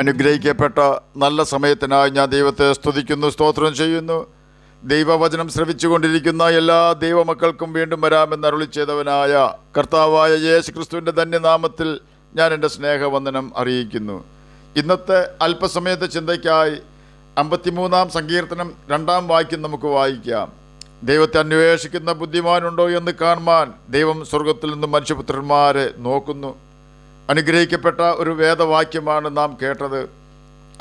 അനുഗ്രഹിക്കപ്പെട്ട നല്ല സമയത്തിനായി ഞാൻ ദൈവത്തെ സ്തുതിക്കുന്നു, സ്തോത്രം ചെയ്യുന്നു. ദൈവവചനം ശ്രവിച്ചുകൊണ്ടിരിക്കുന്ന എല്ലാ ദൈവമക്കൾക്കും വീണ്ടും വരാമെന്ന് അരുളി ചെയ്തവനായ കർത്താവായ യേശു ക്രിസ്തുവിൻ്റെ ധന്യനാമത്തിൽ ഞാൻ എൻ്റെ സ്നേഹവന്ദനം അറിയിക്കുന്നു. ഇന്നത്തെ അല്പസമയത്തെ ചിന്തയ്ക്കായി 53-ാം സങ്കീർത്തനം 2-ാം വാക്യം നമുക്ക് വായിക്കാം. ദൈവത്തെ അന്വേഷിക്കുന്ന ബുദ്ധിമാനുണ്ടോ എന്ന് കാണുവാൻ ദൈവം സ്വർഗത്തിൽ നിന്ന് മനുഷ്യപുത്രന്മാരെ നോക്കുന്നു. അനുഗ്രഹിക്കപ്പെട്ട ഒരു വേദവാക്യമാണ് നാം കേട്ടത്.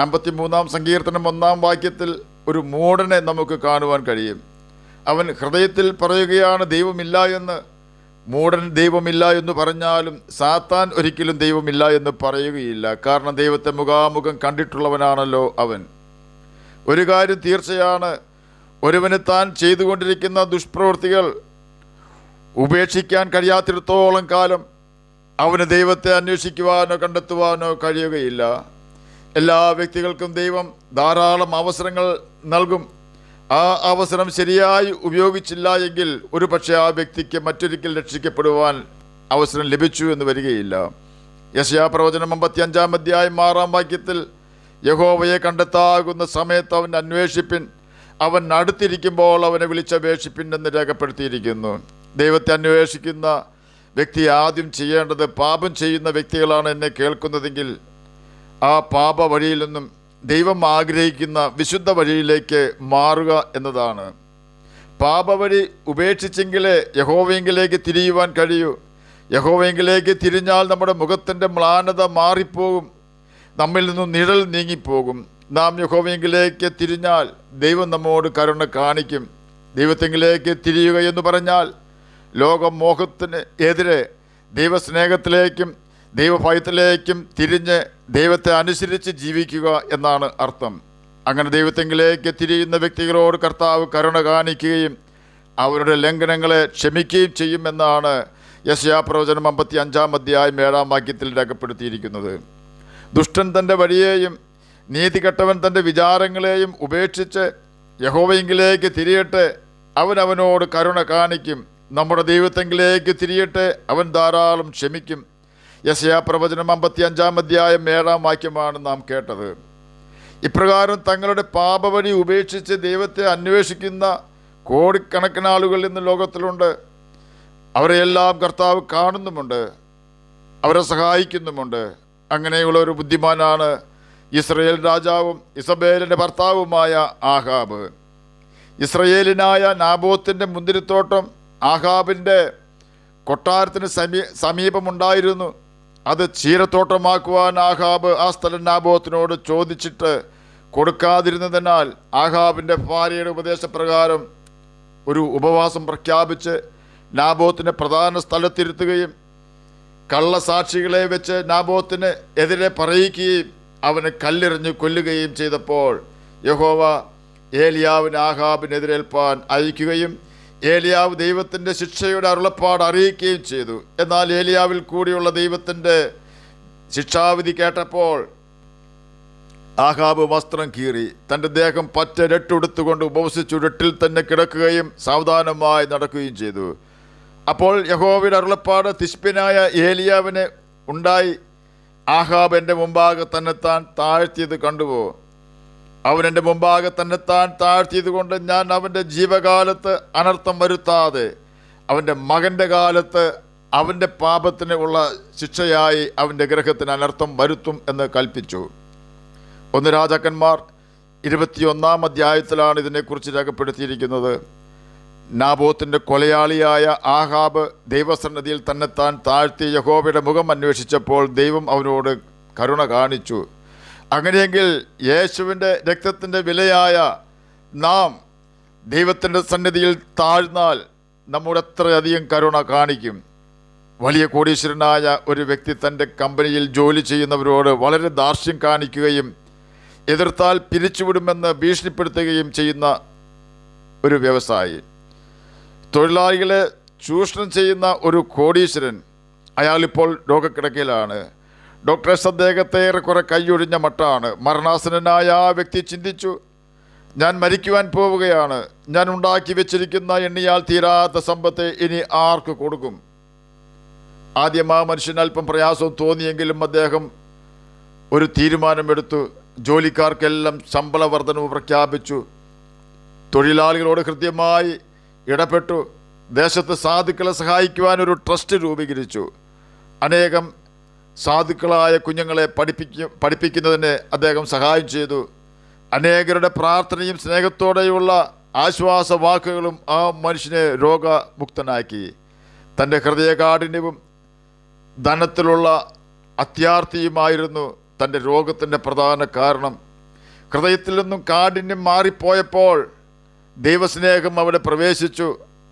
53-ാം സങ്കീർത്തനം 1-ാം വാക്യത്തിൽ ഒരു മൂഢനെ നമുക്ക് കാണുവാൻ കഴിയും. അവൻ ഹൃദയത്തിൽ പറയുകയാണ് ദൈവമില്ല എന്ന്. മൂഢൻ ദൈവമില്ല എന്ന് പറഞ്ഞാലും സാത്താൻ ഒരിക്കലും ദൈവമില്ല എന്ന് പറയുകയില്ല. കാരണം ദൈവത്തെ മുഖാമുഖം കണ്ടിട്ടുള്ളവനാണല്ലോ അവൻ. ഒരു കാര്യം തീർച്ചയാണ്, ഒരുവന് താൻ ചെയ്തുകൊണ്ടിരിക്കുന്ന ദുഷ്പ്രവൃത്തികൾ ഉപേക്ഷിക്കാൻ കഴിയാത്തിടത്തോളം കാലം അവന് ദൈവത്തെ അന്വേഷിക്കുവാനോ കണ്ടെത്തുവാനോ കഴിയുകയില്ല. എല്ലാ വ്യക്തികൾക്കും ദൈവം ധാരാളം അവസരങ്ങൾ നൽകും. ആ അവസരം ശരിയായി ഉപയോഗിച്ചില്ല എങ്കിൽ ഒരു പക്ഷേ ആ വ്യക്തിക്ക് മറ്റൊരിക്കൽ രക്ഷിക്കപ്പെടുവാൻ അവസരം ലഭിച്ചു എന്ന് വരികയില്ല. യെശയ്യാ പ്രവചനം 55-ാം അധ്യായം 6-ാം വാക്യത്തിൽ യഹോവയെ കണ്ടെത്താകുന്ന സമയത്ത് അവൻ അന്വേഷിപ്പിൻ, അവൻ അടുത്തിരിക്കുമ്പോൾ അവനെ വിളിച്ചപേക്ഷിപ്പിൻ എന്ന് രേഖപ്പെടുത്തിയിരിക്കുന്നു. ദൈവത്തെ അന്വേഷിക്കുന്ന വ്യക്തി ആദ്യം ചെയ്യേണ്ടത്, പാപം ചെയ്യുന്ന വ്യക്തികളാണ് എന്നെ കേൾക്കുന്നതെങ്കിൽ ആ പാപ വഴിയിൽ നിന്നും ദൈവം ആഗ്രഹിക്കുന്ന വിശുദ്ധ വഴിയിലേക്ക് മാറുക എന്നതാണ്. പാപവഴി ഉപേക്ഷിച്ചെങ്കിലേ യഹോവയെങ്കിലേക്ക് തിരിയുവാൻ കഴിയൂ. യഹോവയെങ്കിലേക്ക് തിരിഞ്ഞാൽ നമ്മുടെ മുഖത്തിൻ്റെ മ്ലാനത മാറിപ്പോകും, നമ്മിൽ നിന്നും നിഴൽ നീങ്ങിപ്പോകും. നാം യഹോവയെങ്കിലേക്ക് തിരിഞ്ഞാൽ ദൈവം നമ്മോട് കരുണ കാണിക്കും. ദൈവത്തെങ്കിലേക്ക് തിരിയുക എന്ന് പറഞ്ഞാൽ ലോകമോഹത്തിന് എതിരെ ദൈവസ്നേഹത്തിലേക്കും ദൈവഭയത്തിലേക്കും തിരിഞ്ഞ് ദൈവത്തെ അനുസരിച്ച് ജീവിക്കുക എന്നാണ് അർത്ഥം. അങ്ങനെ ദൈവത്തെങ്കിലേക്ക് തിരിയുന്ന വ്യക്തികളോട് കർത്താവ് കരുണ കാണിക്കുകയും അവരുടെ ലംഘനങ്ങളെ ക്ഷമിക്കുകയും ചെയ്യുമെന്നാണ് യെശയ്യാ പ്രവചനം 55-ാം അധ്യായം 7-ാം വാക്യത്തിൽ രേഖപ്പെടുത്തിയിരിക്കുന്നത്. ദുഷ്ടൻ തൻ്റെ വഴിയെയും നീതികെട്ടവൻ തൻ്റെ വിചാരങ്ങളെയും ഉപേക്ഷിച്ച് യഹോവയെങ്കിലേക്ക് തിരിയട്ടെ, അവൻ അവനോട് കരുണ കാണിക്കും. നമ്മുടെ ദൈവത്തെങ്കിലേക്ക് തിരിയട്ടെ, അവൻ ധാരാളം ക്ഷമിക്കും. യെശയ്യാ പ്രവചനം 55-ാം അധ്യായം 7-ാം വാക്യമാണ് നാം കേട്ടത്. ഇപ്രകാരം തങ്ങളുടെ പാപവഴി ഉപേക്ഷിച്ച് ദൈവത്തെ അന്വേഷിക്കുന്ന കോടിക്കണക്കിന് ആളുകൾ ഇന്ന് ലോകത്തിലുണ്ട്. അവരെയെല്ലാം കർത്താവ് കാണുന്നുമുണ്ട്, അവരെ സഹായിക്കുന്നുമുണ്ട്. അങ്ങനെയുള്ള ഒരു ബുദ്ധിമാനാണ് ഇസ്രയേൽ രാജാവും ഇസബേലിൻ്റെ ഭർത്താവുമായ ആഹാബ്. ഇസ്രയേലിനായ നാബോത്തിൻ്റെ മുന്തിരിത്തോട്ടം ആഹാബിൻ്റെ കൊട്ടാരത്തിന് സമീപമുണ്ടായിരുന്നു. അത് ചീരത്തോട്ടമാക്കുവാൻ ആഹാബ് ആ സ്ഥലം നാബോത്തിനോട് ചോദിച്ചിട്ട് കൊടുക്കാതിരുന്നതിനാൽ ആഹാബിൻ്റെ ഭാര്യയുടെ ഉപദേശപ്രകാരം ഒരു ഉപവാസം പ്രഖ്യാപിച്ച് നാബോത്തിനെ പ്രധാന സ്ഥലത്തിരുത്തുകയും കള്ളസാക്ഷികളെ വെച്ച് നാബോത്തിന് എതിരെ പറയിക്കുകയും അവനെ കല്ലെറിഞ്ഞ് കൊല്ലുകയും ചെയ്തപ്പോൾ യഹോവ ഏലിയാവിനെ ആഹാബിനെതിരേൽപ്പാൻ അയക്കുകയും ഏലിയാവ് ദൈവത്തിൻ്റെ ശിക്ഷയുടെ അരുളപ്പാട് അറിയിക്കുകയും ചെയ്തു. എന്നാൽ ഏലിയാവിൽ കൂടിയുള്ള ദൈവത്തിൻ്റെ ശിക്ഷാവിധി കേട്ടപ്പോൾ ആഹാബ് വസ്ത്രം കീറി തൻ്റെ ദേഹം പറ്റ രട്ടെടുത്തുകൊണ്ട് ഉപവസിച്ചു രട്ടിൽ തന്നെ കിടക്കുകയും സാവധാനമായി നടക്കുകയും ചെയ്തു. അപ്പോൾ യഹോവയുടെ അരുളപ്പാട് തിശ്ബ്യനായ ഏലിയാവിനെ ഉണ്ടായി, ആഹാബ് എൻ്റെ മുമ്പാകെ തന്നെത്താൻ താഴ്ത്തിയത് കണ്ടുവോ? അവൻ എൻ്റെ മുമ്പാകെ തന്നെത്താൻ താഴ്ത്തിയത് കൊണ്ട് ഞാൻ അവൻ്റെ ജീവകാലത്ത് അനർത്ഥം വരുത്താതെ അവൻ്റെ മകൻ്റെ കാലത്ത് അവൻ്റെ പാപത്തിന് ഉള്ള ശിക്ഷയായി അവൻ്റെ ഗൃഹത്തിന് അനർത്ഥം വരുത്തും എന്ന് കൽപ്പിച്ചു. 1 രാജാക്കന്മാർ 21-ാം അധ്യായത്തിലാണ് ഇതിനെക്കുറിച്ച് രേഖപ്പെടുത്തിയിരിക്കുന്നത്. നാബോത്തിൻ്റെ കൊലയാളിയായ ആഹാബ് ദൈവസന്നിധിയിൽ തന്നെത്താൻ താഴ്ത്തി യഹോവയുടെ മുഖം അന്വേഷിച്ചപ്പോൾ ദൈവം അവനോട് കരുണ കാണിച്ചു. അങ്ങനെയെങ്കിൽ യേശുവിൻ്റെ രക്തത്തിൻ്റെ വിലയായ നാം ദൈവത്തിൻ്റെ സന്നിധിയിൽ താഴ്ന്നാൽ നമ്മോട് എത്രയധികം കരുണ കാണിക്കും. വലിയ കോടീശ്വരനായ ഒരു വ്യക്തി തൻ്റെ കമ്പനിയിൽ ജോലി ചെയ്യുന്നവരോട് വളരെ ധാർഷ്ട്യം കാണിക്കുകയും എതിർത്താൽ പിരിച്ചുവിടുമെന്ന് ഭീഷണിപ്പെടുത്തുകയും ചെയ്യുന്ന ഒരു വ്യവസായി, തൊഴിലാളികളെ ചൂഷണം ചെയ്യുന്ന ഒരു കോടീശ്വരൻ. അയാളിപ്പോൾ രോഗക്കിടക്കയിലാണ്. ഡോക്ടേഴ്സ് അദ്ദേഹത്തെ ഏറെക്കുറെ കൈയൊഴിഞ്ഞ മട്ടാണ്. മരണാസന്നനായ ആ വ്യക്തി ചിന്തിച്ചു, ഞാൻ മരിക്കുവാൻ പോവുകയാണ്. ഞാൻ ഉണ്ടാക്കി വെച്ചിരിക്കുന്ന എണ്ണിയാൽ തീരാത്ത സമ്പത്ത് ഇനി ആർക്ക് കൊടുക്കും? ആദ്യം ആ മനുഷ്യന് അല്പം പ്രയാസം തോന്നിയെങ്കിലും അദ്ദേഹം ഒരു തീരുമാനമെടുത്തു. ജോലിക്കാർക്കെല്ലാം ശമ്പള വർധനവ് പ്രഖ്യാപിച്ചു. തൊഴിലാളികളോട് കൃത്യമായി ഇടപെട്ടു. ദേശത്ത് സാധുക്കളെ സഹായിക്കുവാൻ ഒരു ട്രസ്റ്റ് രൂപീകരിച്ചു. അനേകം സാധുക്കളായ കുഞ്ഞുങ്ങളെ പഠിപ്പിക്കുന്നതിന് അദ്ദേഹം സഹായം ചെയ്തു. അനേകരുടെ പ്രാർത്ഥനയും സ്നേഹത്തോടെയുള്ള ആശ്വാസവാക്കുകളും ആ മനുഷ്യനെ രോഗമുക്തനാക്കി. തൻ്റെ ഹൃദയകാഠിന്യവും ധനത്തിലുള്ള അത്യാർത്തിയുമായിരുന്നു തൻ്റെ രോഗത്തിൻ്റെ പ്രധാന കാരണം. ഹൃദയത്തിൽ നിന്നും കാഠിന്യം മാറിപ്പോയപ്പോൾ ദൈവസ്നേഹം അവിടെ പ്രവേശിച്ചു.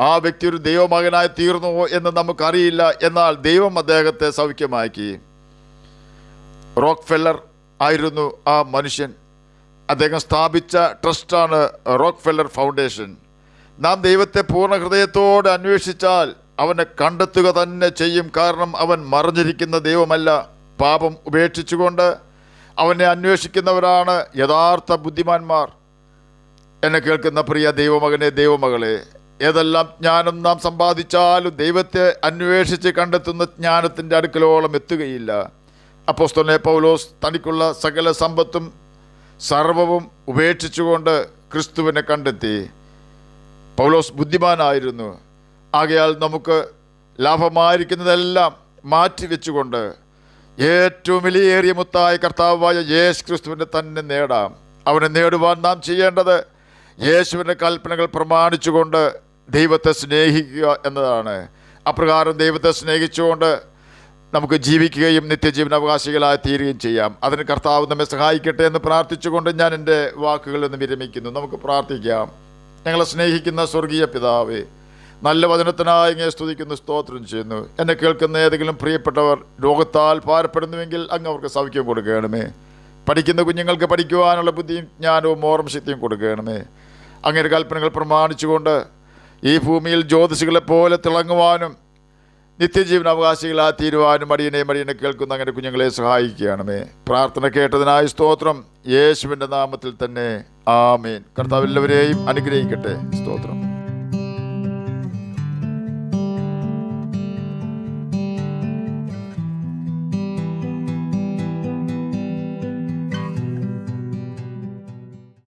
ആ വ്യക്തി ഒരു ദൈവമകനായി തീർന്നുവോ എന്ന് നമുക്കറിയില്ല. എന്നാൽ ദൈവം അദ്ദേഹത്തെ സൗഖ്യമാക്കി. റോക്ക്ഫെല്ലർ ആയിരുന്നു ആ മനുഷ്യൻ. അദ്ദേഹം സ്ഥാപിച്ച ട്രസ്റ്റാണ് റോക്ക്ഫെല്ലർ ഫൗണ്ടേഷൻ. നാം ദൈവത്തെ പൂർണ്ണ ഹൃദയത്തോടെ അന്വേഷിച്ചാൽ അവനെ കണ്ടെത്തുക തന്നെ ചെയ്യും. കാരണം അവൻ മറഞ്ഞിരിക്കുന്ന ദൈവമല്ല. പാപം ഉപേക്ഷിച്ചുകൊണ്ട് അവനെ അന്വേഷിക്കുന്നവരാണ് യഥാർത്ഥ ബുദ്ധിമാന്മാർ. എന്നെ കേൾക്കുന്ന പ്രിയ ദൈവമകനെ, ദൈവമകളെ, ഏതെല്ലാം ജ്ഞാനം നാം സമ്പാദിച്ചാലും ദൈവത്തെ അന്വേഷിച്ച് കണ്ടെത്തുന്ന ജ്ഞാനത്തിൻ്റെ അടുക്കലോളം എത്തുകയില്ല. അപ്പോസ്തലനായ പൗലോസ് തനിക്കുള്ള സകല സമ്പത്തും സർവവും ഉപേക്ഷിച്ചുകൊണ്ട് ക്രിസ്തുവിനെ കണ്ടെത്തി. പൗലോസ് ബുദ്ധിമാനായിരുന്നു. ആകയാൽ നമുക്ക് ലാഭമായിരിക്കുന്നതെല്ലാം മാറ്റിവെച്ചുകൊണ്ട് ഏറ്റവും വിലയേറിയ മുത്തായ കർത്താവായ യേശു ക്രിസ്തുവിനെ തന്നെ നേടാം. അവനെ നേടുവാൻ നാം ചെയ്യേണ്ടത് യേശുവിൻ്റെ കൽപ്പനകൾ പ്രമാണിച്ചുകൊണ്ട് ദൈവത്തെ സ്നേഹിക്കുക എന്നതാണ്. അപ്രകാരം ദൈവത്തെ സ്നേഹിച്ചുകൊണ്ട് നമുക്ക് ജീവിക്കുകയും നിത്യജീവന അവകാശികളായി തീരുകയും ചെയ്യാം. അതിന് കർത്താവ് നമ്മെ സഹായിക്കട്ടെ എന്ന് പ്രാർത്ഥിച്ചുകൊണ്ട് ഞാൻ എൻ്റെ വാക്കുകളിൽ നിന്ന് വിരമിക്കുന്നു. നമുക്ക് പ്രാർത്ഥിക്കാം. ഞങ്ങളെ സ്നേഹിക്കുന്ന സ്വർഗീയ പിതാവേ, നല്ല വചനത്തിനായി ഇങ്ങനെ സ്തുതിക്കുന്നു, സ്തോത്രം ചെയ്യുന്നു. എന്നെ കേൾക്കുന്ന ഏതെങ്കിലും പ്രിയപ്പെട്ടവർ രോഗത്താൽ ഭാരപ്പെടുന്നുവെങ്കിൽ അങ്ങ് അവർക്ക് സൗഖ്യം കൊടുക്കണമേ. പഠിക്കുന്ന കുഞ്ഞുങ്ങൾക്ക് പഠിക്കുവാനുള്ള ബുദ്ധിയും ജ്ഞാനവും ഓർമ്മശക്തിയും കൊടുക്കണമേ. അങ്ങയുടെ കൽപ്പനകൾ പ്രമാണിച്ചുകൊണ്ട് ഈ ഭൂമിയിൽ ജ്യോതിഷികളെ പോലെ തിളങ്ങുവാനും നിത്യജീവന അവകാശികളായി തീരുവാനും അടിയനെ കേൾക്കുന്ന അങ്ങനെ കുഞ്ഞുങ്ങളെ സഹായിക്കുകയാണമേ. പ്രാർത്ഥന കേട്ടതിനായി സ്തോത്രം. യേശുവിൻ്റെ നാമത്തിൽ തന്നെ ആമേൻ. കർത്താവ് എല്ലാവരെയും അനുഗ്രഹിക്കട്ടെ. സ്തോത്രം.